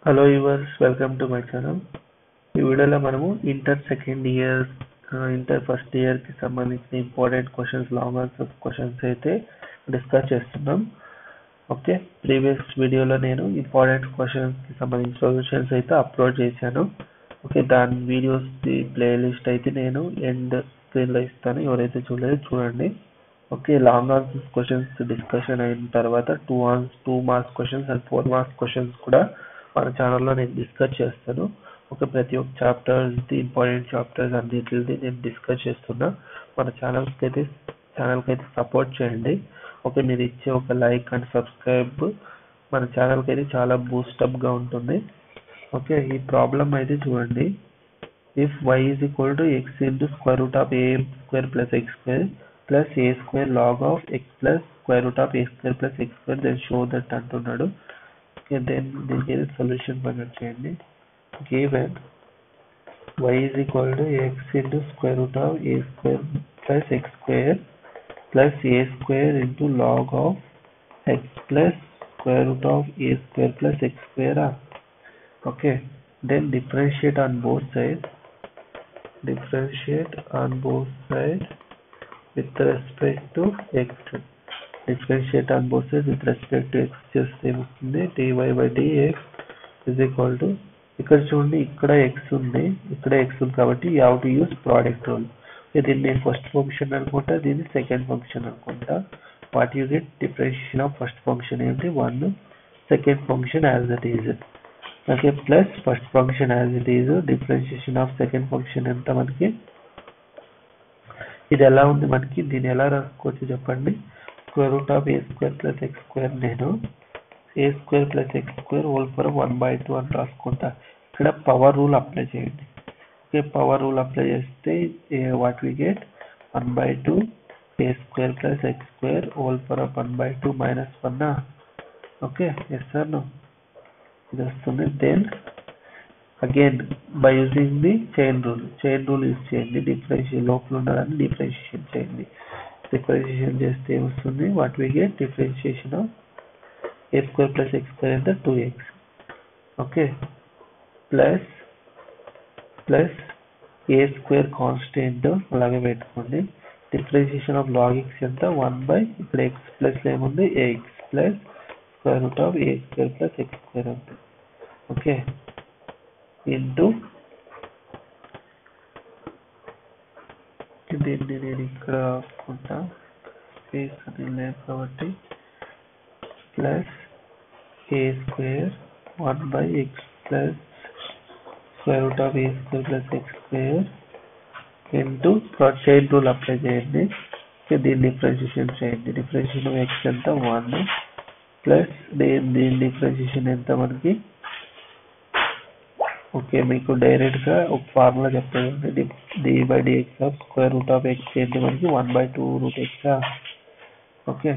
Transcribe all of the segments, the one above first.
Hello yours, welcome to my channel. ఈ వీడియోలో మనము inter second year, inter first year కి సంబంధించిన important questions, long answer questions అయితే డిస్కస్ చేస్తున్నాం. ఓకే, ప్రీవియస్ వీడియోలో నేను ఇంపార్టెంట్ క్వశ్చన్స్ కి సంబంధించిన సొల్యూషన్స్ అయితే అప్లోడ్ చేశాను. ఓకే, దాని వీడియోస్ ప్లేలిస్ట్ అయితే నేను ఎండ్ స్క్రీన్ లో ఇస్తాను. ఎవరైతే చూడలేదు చూడండి. Okay, long answer questions discussion అయిన తర్వాత 2 marks questions and 4 marks questions కూడా మన ఛానల్లో నేను డిస్కస్ చేస్తాను. ఒక ప్రతి ఒక్క చాప్టర్స్, ఇంపార్టెంట్ చాప్టర్స్ అన్నిటిది నేను డిస్కస్ చేస్తున్నా. మన ఛానల్కి అయితే సపోర్ట్ చేయండి. ఓకే, మీరు ఇచ్చే ఒక లైక్ అండ్ సబ్స్క్రైబ్ మన ఛానల్కి అయితే చాలా బూస్టప్ గా ఉంటుంది. ఓకే, ఈ ప్రాబ్లం అయితే చూడండి. If y is equal to x into square root of a square plus x square plus a square log of x plus square root of a square plus x square, then show that అంటున్నాడు. Okay, then దీనికి ఏది solution find చేయండి. Given y is equal to x into square root of a square plus x square plus a square into log of x plus square root of a square plus x square. Okay, then differentiate on both sides with respect to x. Differentiate on both sides with respect to x చేస్తే వస్తుంది dy by dx is equal to, ఇక్కడ చూడండి, ఇక్కడ x ఉంది, ఇక్కడ x ఉంది, కాబట్టి you have to use product rule. దీన్ని నేను ఫస్ట్ ఫంక్షన్ అనుకుంటా, దీన్ని సెకండ్ ఫంక్షన్ అనుకుంటా. What you get? Differentiation of first function ఏంటి 1, second function as it is. Okay, plus first function as it is, differentiation of second function ఎంత మనకి. ఇది ఎలా ఉంది మనకి, దీన్ని ఎలా రాసుకోవచ్చు చెప్పండి. Square root of a square plus x square, నేను a square plus x square whole power 1/2 అని రాసుకుంటా. ఇక్కడ పవర్ రూల్ అప్లై చేయండి. ఓకే, పవర్ రూల్ అప్లై చేస్తే what we get 1/2 a square plus x square whole power 1/2 minus 1. Okay, yes sir no, ఇది వస్తుంది. Then again by using the chain rule use చేయండి. Differentiation లోపల ఉన్నదాన్ని differentiation చేయండి. Differentiation చేస్తే వస్తుంది what we get, differentiation of a square plus x square ఎంత 2x. Okay, plus a square constant అలాగే పెట్టుకోండి. డిఫరెన్షియేషన్ ఆఫ్ లాగ్ ఎక్స్ ఎంత 1/, ఇక్కడ ఎక్స్ ప్లస్ ఏముంది ax plus square root of a square plus x square అంతే. Okay, into దీన్ని నేను ఇక్కడ రాసుకుంటా, స్పేస్ అది లేదు కాబట్టి, plus a square 1/x plus square root of a square plus x square into chain rule apply చేయండి. దీన్ని డిఫరెన్షియేషన్ చేయండి. డిఫరెన్షియేషన్ ఆఫ్ ఎక్స్ ఎంత 1 ప్లస్ దీని డిఫరెన్షియేషన్ ఎంత మనకి. ఓకే, మీకు డైరెక్ట్ గా ఒక ఫార్ములా చెప్తాను. dy by dx of square root of X ఏంటి మనకి 1/2 root x. Okay,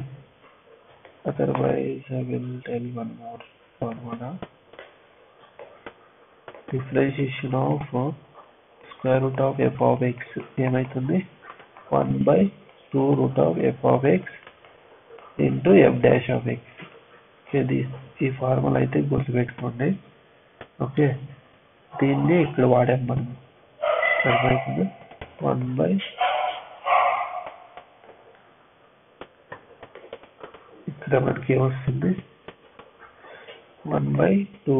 otherwise I will tell one more formula. Differentiation of square root of f of x ఏమైతుంది 1/2 root of f of x into f dash of x. Okay, ఈ formula అయితే గుర్తుపెట్టుకోండి. Okay, దీన్ని ఇక్కడ వాడాం మనం. సరిపోతుంది ఇక్కడ మనకి ఏమొస్తుంది 1/2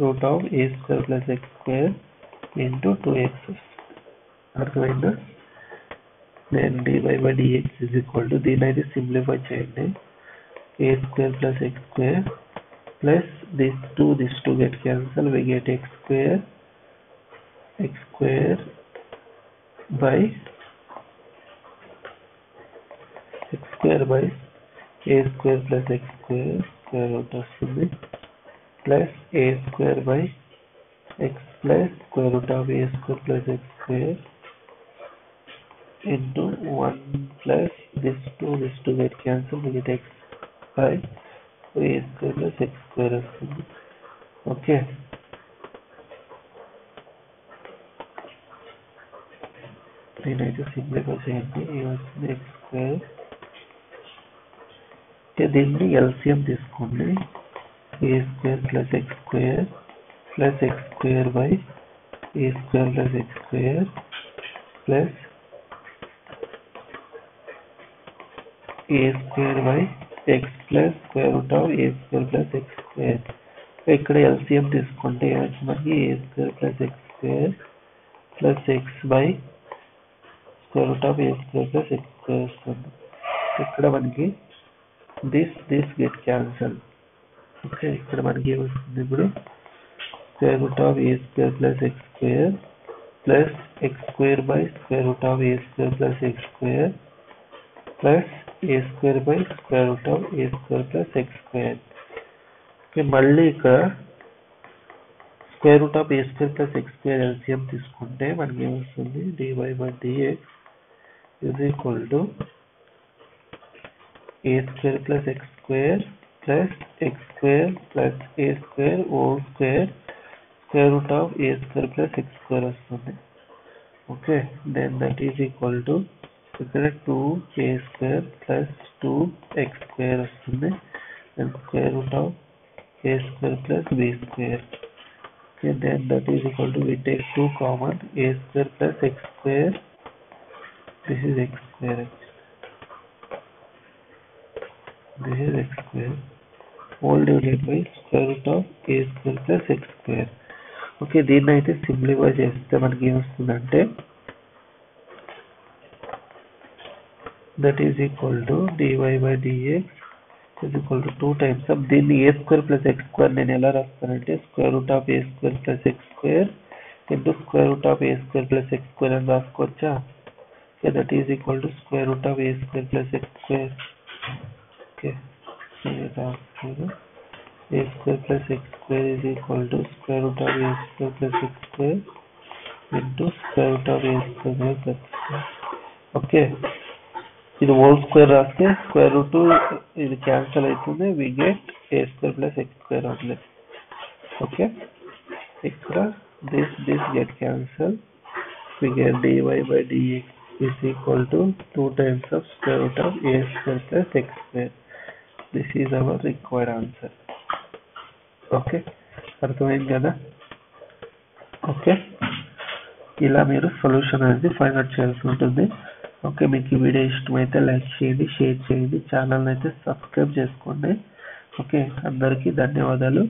root of a square plus x square into 2x. అర్థమైందా? then dy by dx is equal to, దీన్ని అయితే సింప్లిఫై చేయండి. a square plus x square plus this 2 get cancel, we get x square by a square plus x square square root వస్తుంది, plus a square by x plus square root of a square plus x square into 1 plus this 2 get cancel, we get x by a square plus x square వస్తుంది. Okay, దీనైతే simplify చేయండి. ఇది వస్తుంది x square. దీన్ని LCM తీసుకోండి. a square plus x square plus x square by a square plus x square plus a square by x plus square root of a square plus x square. ఇక్కడ LCM తీసుకుంటే మనకి a square plus x square plus x by square root of a square plus x square వస్తుంది. ఇక్కడ మనకి this get cancel. Okay, ఇక్కడ మనకి ఏమొస్తుంది ఇప్పుడు square root of a square plus x square plus x square by square root of a square plus x square plus a square by square root of a square plus x square. Okay, మళ్ళీ ఇక్కడ square root of a square plus x square LCM తీసుకుంటే మనకి ఏమొస్తుంది dy by dx is equal to a square plus x square plus x square plus a square whole square square root of a square plus x square వస్తుంది. Okay, then that is equal to ఇక్కడ 2a square plus 2x square వస్తుంది, then square root of a square plus b square. Okay, then that is equal to we take 2 common, a square plus x square, this is x square, this is x square whole divided by square root of a square plus x square. Okay, దీన్ని అయితే simplify చేస్తే మనకి ఏమొస్తుందంటే that is equal to dy by dx is equal to 2 times of దీన్ని a square plus x square నేను ఎలా రాస్తానంటే square root of a square plus x square into square root of a square plus x square అని రాసుకోవచ్చా? Okay, that is equal to square root of a square plus x square. Okay, so a square plus x square is equal to square root of a square plus x square into square root of a square plus x square. Okay, ఇది whole square రాస్తే square root ఇది cancel అవుతుంది, we get a square plus x square only. Okay, ఇక్కడ this get cancel, we get dy by dx is equal to 2 times of square root of a square plus x square. This is our required answer. Okay, అర్థమైంది కదా? Okay, ఇలా మీరు solution అనేది find out చేయాల్సి ఉంటుంది. Okay, మీకు ఈ video ఇష్టమైతే లైక్ చేయండి, షేర్ చేయండి, ఛానల్ అయితే సబ్స్క్రైబ్ చేసుకోండి. ఓకే, అందరికీ ధన్యవాదాలు.